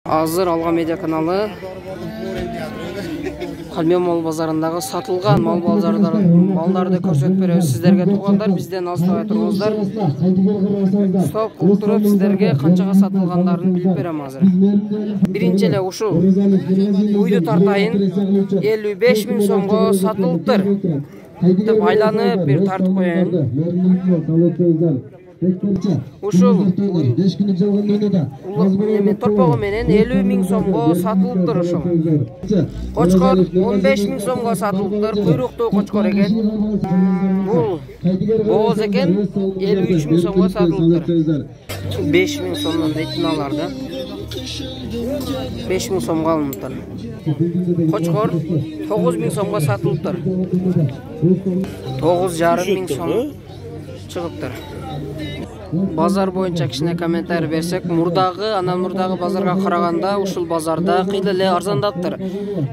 Азыр Алга медиа каналы Калмен мал базарындагы сатылган мал малдарды көрсөтүп беребиз сиздерге. Туугандар, бизден алыстабай туруңуздар. Стоп кылып туруп сиздерге канчага сатылгандарын билип берем азыр. Биринчи эле ушул уйду тартайын 55 000 сомго сатылыптыр деп айланып бир тартып коеюн. Ушул торпогу менен 50 000 сомго сатылыптыр. Ушул кочкор 15 000 сомго сатылыптыр. Куйруктуу кочкор экен. Бул бооз экен, 53 000 сомго сатылыптыр. 5 000 сомдон дейт мыналарды. 5 000 сомго алыныптыр. Кочкор 9 000 сомго сатылыптыр. 9,5 000 сом чыгыптыр. Базар боюнча кичине комментарий берсек, анан мурдагы базарга караганда ушул базарда кыйла эле арзандаптыр.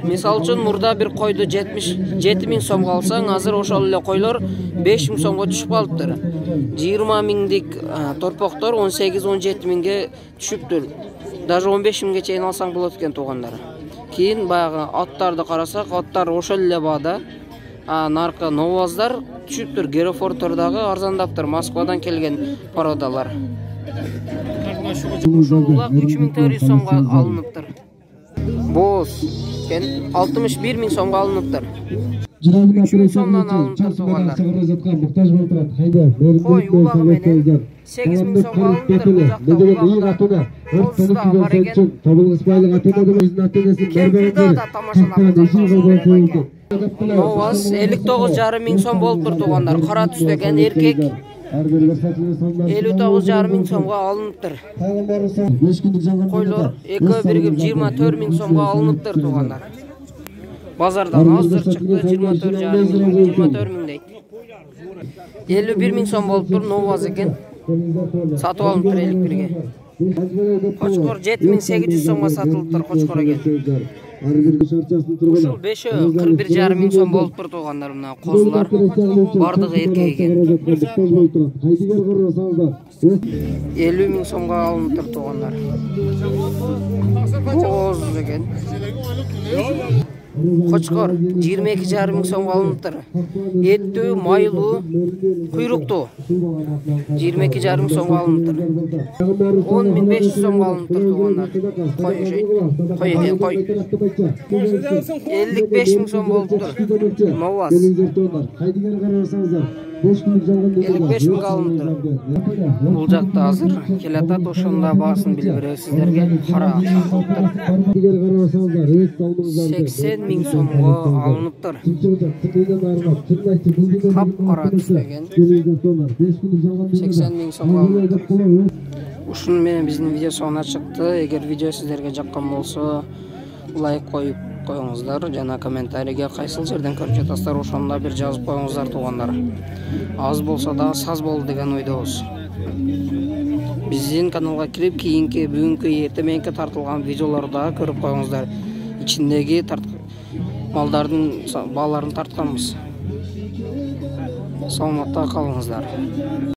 Мисалы үчүн мурда бир койду 77 000 сомго алсаң, азыр ошол эле койлор 5 000 сомго түшүп калыптыр. 20 000 торпоктор 18-17 000ге түшүптүр. Даже 15 000ге чейин алсаң болот экен туугандар. Кийин баягы аттарды карасак, аттар ошол эле баада. Наркы новаздар түшүптүр. Герофортордагы арзандаптыр. Москвадан келген породалар. Ушулар 3400 сомго алыныптыр. Боз кен 61 000 сомго алыныптыр. 3 000 сомдон алыныптыр туугандар. Кой улагы менен 8 000 сомго алыныптыр. Бузакта улагда бар экен. Кемпирде да тамашалап Новаз 59,5 000 сом болуптур туугандар. Кара түстө экен, эркек 59,5 000 сомго алыныптыр. Койлор экөө биригип 24 000 сомго алыныптыр туугандар. Базардан азыр чыкты 24,5 000 дейт. 51 000 сом болуптур, новаз экен. Сатып алыныптыр элик бирге. Кочкор 7800 сомго сатылыптыр, кочкор экен. Ушул 5-өө 41,5 000 сом болуптур туугандар. Мына козулар бардыгы эркек экен. 50 000 сомго алыныптыр туугандар. Коз экен. Кочкор 22,5 000 сомго алыныптыр. Эттүү, майлуу, куйруктуу 22,5 000 сомго алыныптыр. 10,500 сомго алыныптыр туугандар. Кой экен, кой. 55 000 сом болуптур. Новаз 55 000 алыныптыр. Бул жакта азыр келатат, ошондо баасын билип беребиз сиздерге. Кара 80 000 сомго алыныптыр. Кап-кара түстөгөн 80 000 сомго алыныптыр. Ушуну менен биздин видео соңуна чыкты. Эгер видео сиздерге жаккан болсо, лайк коюп коюңуздар жана комментарийге кайсыл жерден көрүп жатасыздар ошондо бир жазып коюңуздар туугандар. Аз болсо да саз болду деген ойдобуз. Биздин каналга кирип кийинки, бүгүнкү, эртеменки тартылган видеолорду көрүп коюңуздар. Ичиндеги малдардын бааларын тартканбыз. Саламатта калыңыздар.